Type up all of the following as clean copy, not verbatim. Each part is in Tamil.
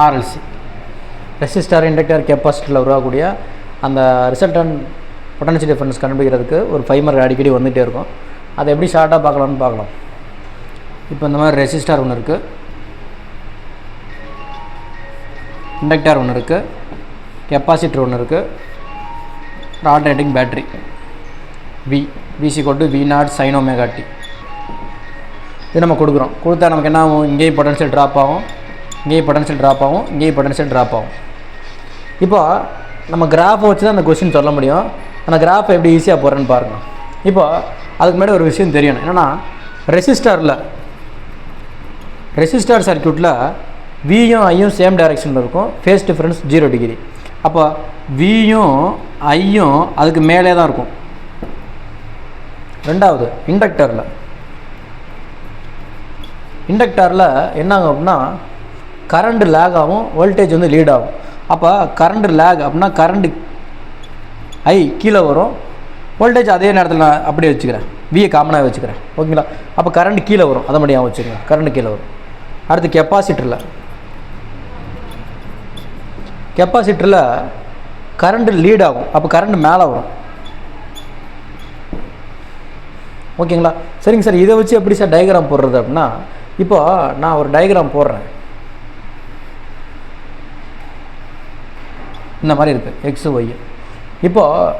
ஆர்எல்சி. ரெசிஸ்டார், இண்டக்டர், கெப்பாசிட்டரில் உருவாகக்கூடிய அந்த ரிசல்டன்ட் பொட்டன்ஷியல் டிஃபரன்ஸ் கண்டுபிடிக்கிறதுக்கு ஒரு 5 மார்க் அடிக்கடி வந்துகிட்டே இருக்கும். அதை எப்படி ஷார்ட்டாக பார்க்கலாம்னு பார்க்கலாம். இப்போ இந்த மாதிரி ரெசிஸ்டார் ஒன்று இருக்குது, இண்டக்டர் ஒன்று இருக்குது, கெப்பாசிட்டர் ஒன்று இருக்குது, alternating battery V=V0 sin omega t. இது நம்ம கொடுக்குறோம். கொடுத்தா நமக்கு என்ன ஆகும்? இங்கேயும் பொட்டன்ஷியல் ட்ராப் ஆகும், இங்கேயும் பொட்டன்ஷியல் ட்ராப் ஆகும், இங்கேயும் பொட்டன்ஷியல் ட்ராப் ஆகும். இப்போ நம்ம கிராஃபை வச்சு தான் அந்த கொஸ்டின் சொல்ல முடியும். அந்த கிராஃபை எப்படி ஈஸியாக போடுறேன்னு பாருங்கள். இப்போ அதுக்கு முன்னாடி ஒரு விஷயம் தெரியணும். என்னென்னா ரெசிஸ்டார் சர்க்யூட்டில் வியும் ஐயும் சேம் டைரெக்ஷனில் இருக்கும். Phase difference 0 degree. அப்போ வியும் ஐயும் அதுக்கு மேலே தான் இருக்கும். ரெண்டாவது இண்டக்டரில் என்ன ஆகும் அப்படின்னா கரண்ட் லேக் ஆகும், வோல்டேஜ் வந்து லீட் ஆகும். அப்போ கரண்ட் லேக் அப்படின்னா கரண்ட் ஐ கீழே வரும், வோல்டேஜ் அதே நேரத்தில் நான் அப்படியே வச்சுக்கிறேன், வியை காமனாக வச்சுக்கிறேன். ஓகேங்களா? அப்போ கரண்ட் கீழே வரும், அதை மட்டும் வச்சுக்கிறேன், கரண்ட் கீழே வரும். அடுத்து கெப்பாசிட்டரில் கரண்ட் லீட் ஆகும், அப்போ கரண்ட் மேலே வரும். ஓகேங்களா? சரிங்க சார், இதை வச்சு எப்படி சார் டயக்ராம் போடுறது அப்படின்னா, இப்போ நான் ஒரு டயக்ராம் போடுறேன். இந்த மாதிரி இருக்குது எக்ஸு ஒய். இப்போது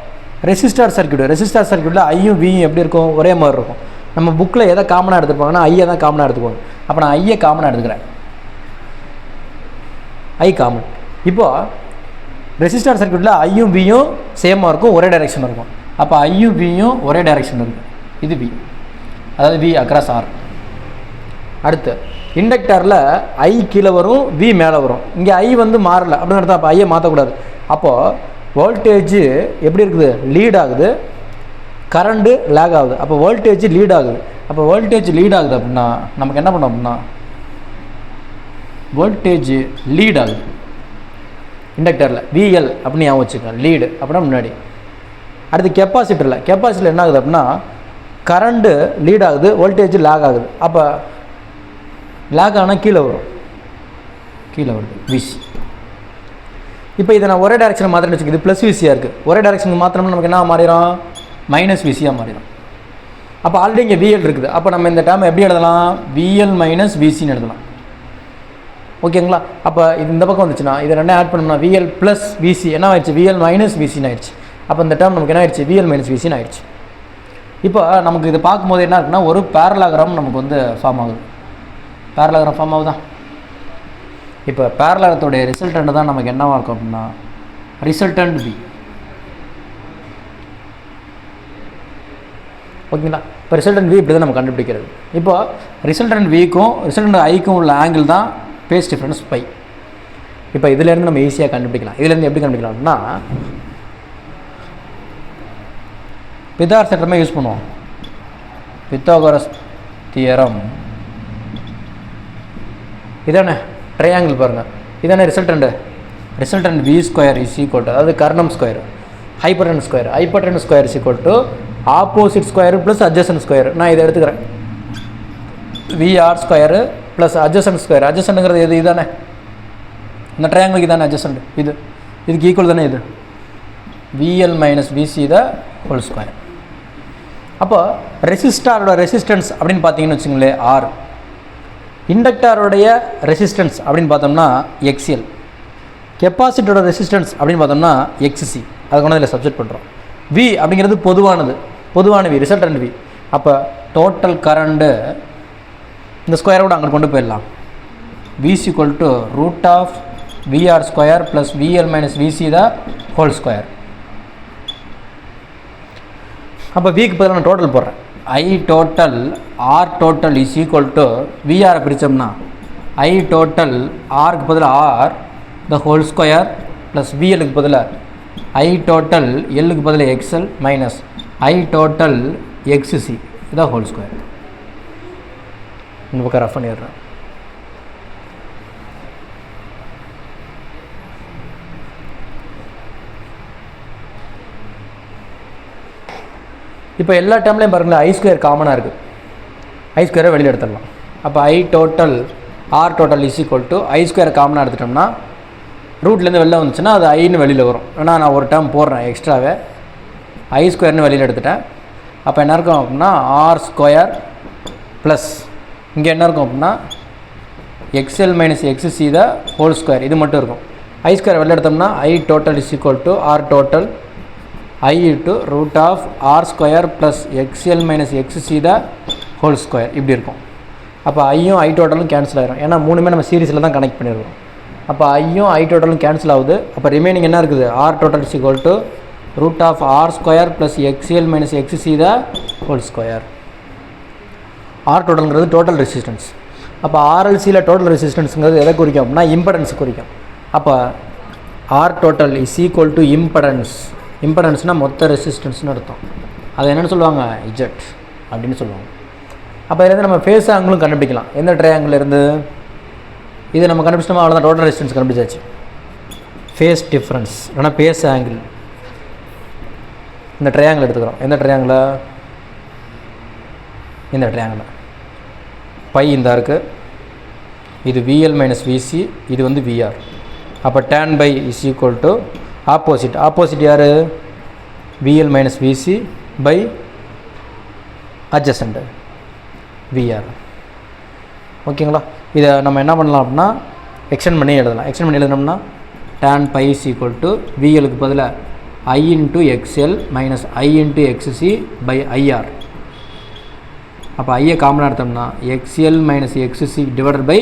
ரெசிஸ்டார் சர்க்யூட்டில் ஐயும் வியும் எப்படி இருக்கும்? ஒரே மாதிரி இருக்கும். நம்ம புக்கில் எதை காமனாக எடுத்துப்பாங்கன்னா ஐயை தான் காமனாக எடுத்துக்குவாங்க. அப்போ நான் ஐயை காமனாக எடுத்துக்கிறேன், ஐ காமன். இப்போது ரெசிஸ்டார் சர்க்யூட்டில் ஐயும் வியும் சேமாக இருக்கும், ஒரே டைரெக்ஷனில் இருக்கும். அப்போ ஐயும் வியும் ஒரே டைரெக்ஷனில் இருக்குது. இது வி, அதாவது வி அக்ராஸ் ஆர். அடுத்து இண்டக்டரில் ஐ கீழே வரும், வி மேலே வரும். இங்கே ஐ வந்து மாறலை அப்படின்னு அர்த்தம். அப்போ ஐயை மாற்றக்கூடாது. அப்போது வோல்டேஜ் எப்படி இருக்குது? லீட் ஆகுது, கரண்ட்டு லேக் ஆகுது. அப்போ வோல்டேஜ் லீட் ஆகுது. அப்போ வோல்டேஜ் லீட் ஆகுது அப்படின்னா நமக்கு என்ன பண்ணோம் அப்படின்னா, வோல்டேஜ் லீட் ஆகுது இண்டக்டரில் விஎல் அப்படின்னு ஞாபகம் வச்சுக்கோங்க, லீடு அப்படின்னா முன்னாடி. அடுத்து கெப்பாசிட்டரில் என்ன ஆகுது அப்படின்னா கரண்ட்டு லீட் ஆகுது, வோல்டேஜ் லேக் ஆகுது. அப்போ லேக் ஆனால் கீழே வருது விசி. இப்போ இதை நான் ஒரே டைரெக்ஷன் மாத்திரம் வச்சுக்கோங்க. இது ப்ளஸ் விசியாக இருக்குது. ஒரே டைரெக்ஷனுக்கு மாத்திரம்னா நமக்கு என்ன மாறிடும்? மைனஸ் விசியாக மாறிடும். அப்போ ஆல்ரெடி இங்கே விஎல் இருக்குது. அப்போ நம்ம இந்த டேர்ம் எப்படி எழுதலாம்? விஎல் மைனஸ் விசின்னு எழுதலாம். ஓகேங்களா? அப்போ இது இந்த பக்கம் வந்துச்சுன்னா இதை ரெண்டே ஆட் பண்ணோம்னா விஎல் ப்ளஸ் விசி என்ன ஆயிடுச்சு? விஎல் மைனஸ் விசின்னு ஆயிடுச்சு. அப்போ இந்த டேர்ம் நமக்கு என்ன ஆயிடுச்சு? விஎல் மைனஸ் விசின்னு ஆயிடுச்சு. இப்போ நமக்கு இது பார்க்கும்போது என்ன இருக்குன்னா ஒரு பேரலாகிராம் நமக்கு வந்து ஃபார்ம் ஆகுது. பேரலாகிராம் ஃபார்ம் ஆகுதா? இப்போ பேரலாகத்தோடைய ரிசல்டன்ட் தான் நமக்கு என்னவாக இருக்கும் அப்படின்னா ரிசல்டன்ட் பி. ஓகேங்களா? இப்போ ரிசல்டன்ட் வி இப்படி தான் நம்ம கண்டுபிடிக்கிறது. இப்போ ரிசல்டன்ட் விக்கும் ரிசல்டன்ட் ஐக்கும் உள்ள ஆங்கிள் தான் ஃபேஸ் டிஃப்ரென்ஸ் பை. இப்போ இதுலேருந்து நம்ம ஈஸியாக கண்டுபிடிக்கலாம். இதுலேருந்து எப்படி கண்டுபிடிக்கலாம் அப்படின்னா பித்தாகரஸ் தேற்றமே யூஸ் பண்ணுவோம். பித்தாகரஸ் தியரம் இதானே ட்ரையாங்கிள் பாருங்கள், இதானே resultant V square is equal to, அதாவது கர்ணம் square hypotenuse square is equal to opposite square plus adjacent square. நான் இதை எடுத்துக்கிறேன், V R square plus adjacent square. அட்ஜசன்ட்ங்கிறது எது? இதானே இந்த ட்ரையாங்கிளுக்கு தானே அட்ஜசன்ட். இதுக்கு ஈக்குவல் தானே இது VL minus VC the whole square. அப்போ ரெசிஸ்டாரோட ரெசிஸ்டன்ஸ் அப்படின்னு பார்த்தீங்கன்னு வச்சுங்களேன் ஆர். இண்டக்டாரோடைய ரெசிஸ்டன்ஸ் அப்படின்னு பார்த்தோம்னா எக்ஸ்எல். கெப்பாசிட்டரோட ரெசிஸ்டன்ஸ் அப்படின்னு பார்த்தோம்னா எக்ஸ்சி. அதை கொண்டு இதில் சப்ஜெக்ட் பண்ணுறோம். வி அப்படிங்கிறது பொதுவான வி, ரிசல்டன்ட் வி. அப்போ டோட்டல் கரண்ட்டு இந்த ஸ்கொயரோட அங்கே கொண்டு போயிடலாம். V is equal to root of V R square plus V L minus VC the whole square. அப்போ விக்கு பதிலாக நான் டோட்டல் போடுறேன். I total R total is equal to விஆரை பிரித்தோம்னா ஐ டோட்டல் ஆருக்கு பதிலாக R the whole square plus விஎலுக்கு பதிலாக ஐ டோட்டல் எல்லுக்கு பதிலாக X L minus I total X C இதான் ஹோல் ஸ்கொயர். இந்த பக்கம் ரஃப் பண்ணிடுறேன். இப்போ எல்லா டைம்லையும் பாருங்களேன் ஐ ஸ்கொயர் காமனாக இருக்குது. ஐ ஸ்கொயரை வெளியில் எடுத்துடலாம். அப்போ I total R total is equal to I square காமனாக எடுத்துட்டோம்னா ரூட்லேருந்து வெளில வந்துச்சுன்னா அது ஐன்னு வெளியில் வரும். ஏன்னா நான் ஒரு டேர்ம் போடுறேன் எக்ஸ்ட்ராவே, ஐ ஸ்கொயர்னு வெளியில் எடுத்துட்டேன். அப்போ என்ன இருக்கும் அப்படின்னா ஆர் ஸ்கொயர் ப்ளஸ் இங்கே என்ன இருக்கும் அப்படின்னா X L minus X C the whole square, இது மட்டும் இருக்கும். ஐ ஸ்கொயர் வெளில எடுத்தோம்னா I total is equal to R total I into root of R square plus X L minus X C the whole square, இப்படி இருக்கும். அப்போ ஐயும் ஐ டோட்டலும் கேன்சல் ஆகிரும். ஏன்னா மூணுமே நம்ம சீரீஸில் தான் கனெக்ட் பண்ணிடுவோம். அப்போ ஐயும் ஐ டோட்டலும் கேன்சல் ஆகுது. அப்போ ரிமைனிங் என்ன இருக்குது, R total is equal to root of R square plus X L minus X C the whole square. R டோட்டல்ங்கிறது டோட்டல் ரெசிஸ்டன்ஸ். அப்போ ஆர்எல்சியில் டோட்டல் ரெசிஸ்டன்ஸுங்கிறது எதை குறிக்கும் அப்படின்னா இம்படன்ஸ் குறிக்கும். அப்போ R total is equal to impedance. இம்படன்ஸ்னால் மொத்த ரெசிஸ்டன்ஸ்னு அர்த்தம். அதை என்னென்னு சொல்லுவாங்க, இஜெட் அப்படின்னு சொல்லுவாங்க. அப்போ இதுலேருந்து நம்ம ஃபேஸ் ஆங்கிளும் கண்டுபிடிக்கலாம். எந்த ட்ரையாங்கிள் இருந்து இது நம்ம கண்டுபிடிச்சோமா, அவ்வளோதான், டோட்டல் ரெசிஸ்டன்ஸ் கண்டுபிடிச்சாச்சு. ஃபேஸ் டிஃப்ரென்ஸ் இல்லைனா ஃபேஸ் ஆங்கிள். இந்த ட்ரையாங்கிள் எடுத்துக்கிறோம். எந்த ட்ரையாங்கிளை, இந்த ட்ரையாங்கிள் பை இந்த இருக்குது, இது விஎல் மைனஸ் விசி, இது வந்து விஆர். அப்போ tan phi is equal to opposite. Opposite யார், V L minus V C by adjacent V R. ஓகேங்களா, இதை நம்ம என்ன பண்ணலாம் அப்படின்னா எக்ஸ்டெண்ட் பண்ணி எழுதலாம். எக்ஸ்டெண்ட் பண்ணி எழுதினோம்னா tan phi is equal to விஎலுக்கு பதிலாக I into X L minus I into X C by I R. அப்போ ஐயை காமனாக எடுத்தோம்னா X L minus XC divided by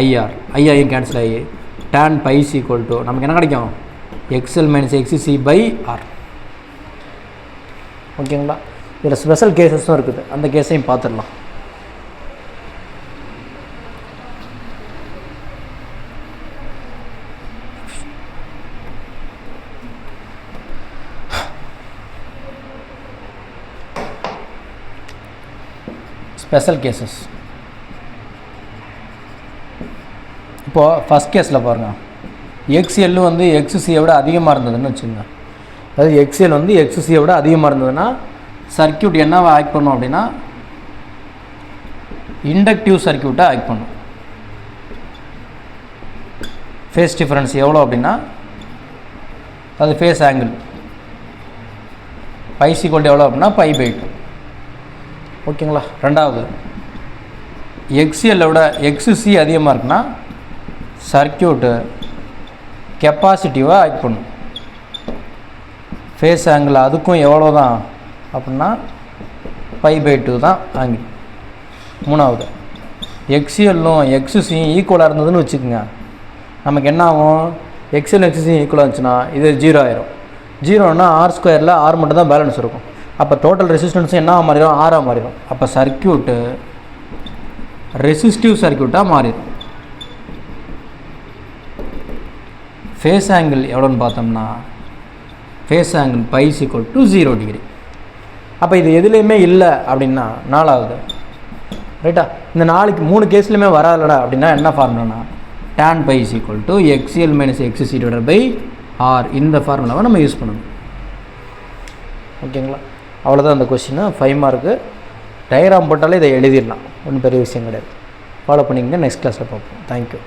I R. ஐஐயும் கேன்சல் ஆகி tan phi is equal to நமக்கு என்ன கிடைக்கும், X L minus X C by R. ஓகேங்களா, இதில் ஸ்பெஷல் கேசஸும் இருக்குது, அந்த கேஸையும் பார்த்துடலாம். Special cases. இப்போது ஃபஸ்ட் கேஸில் பாருங்கள், எக்ஸ்எல் வந்து எக்ஸ்சியை விட அதிகமாக இருந்ததுன்னு வச்சுக்கோங்க. அதாவது எக்ஸ்எல் வந்து எக்ஸ்சியை விட அதிகமாக இருந்ததுன்னா சர்க்யூட் என்னவா ஆக்ட் பண்ணும் அப்படின்னா இண்டக்டிவ் சர்க்யூட்டாக ஆக்ட் பண்ணும். ஃபேஸ் டிஃபரன்ஸ் எவ்வளோ அப்படின்னா அது ஃபேஸ் ஆங்கிள் பை ஈக்குவல் எவ்வளோ அப்படின்னா பை பை 2. ஓகேங்களா, ரெண்டாவது எக்ஸ்எல்லை விட எக்ஸ்சி அதிகமாக இருக்குன்னா சர்க்யூட்டு கெப்பாசிட்டிவாக ஆக்ட் பண்ணும். ஃபேஸ் ஆங்கிள் அதுக்கும் எவ்வளோ தான் அப்படின்னா பை பை 2 தான் ஆங்கிள். மூணாவது எக்ஸ்எல்லும் எக்ஸ்சியும் ஈக்குவலாக இருந்ததுன்னு வச்சுக்கோங்க, நமக்கு என்ன ஆகும், எக்ஸ்எல் எக்ஸ்சியும் ஈக்குவலாக இருந்துச்சுன்னா இது 0 ஆயிரும். 0ன்னா ஆர் ஸ்கொயரில் ஆர் மட்டும் தான் பேலன்ஸ் இருக்கும். அப்போ டோட்டல் ரெசிஸ்டன்ஸும் என்ன மாறிடும், ஆராக மாறிடும். அப்போ சர்க்யூட்டு ரெசிஸ்டிவ் சர்க்யூட்டாக மாறிடும். ஃபேஸ் ஆங்கிள் எவ்வளோன்னு பார்த்தோம்னா phase angle pi equal to 0 degree. அப்போ இது எதுலேயுமே இல்லை அப்படின்னா நாலாவது, ரைட்டா, இந்த நாளைக்கு 3 கேஸ்லையுமே வராதுலடா அப்படின்னா என்ன ஃபார்முலானா tan pi equal to XL minus XC divided by R. இந்த ஃபார்முலாவை நம்ம யூஸ் பண்ணணும். ஓகேங்களா, அவ்வளோதான் அந்த கொஸ்டின். 5 மார்க்கு. டயக்ராம் போட்டாலே இதை எழுதிடலாம், ஒன்றும் பெரிய விஷயம் கிடையாது. ஃபாலோ பண்ணிங்கன்னா நெக்ஸ்ட் கிளாஸில் பார்ப்போம். தேங்க்யூ.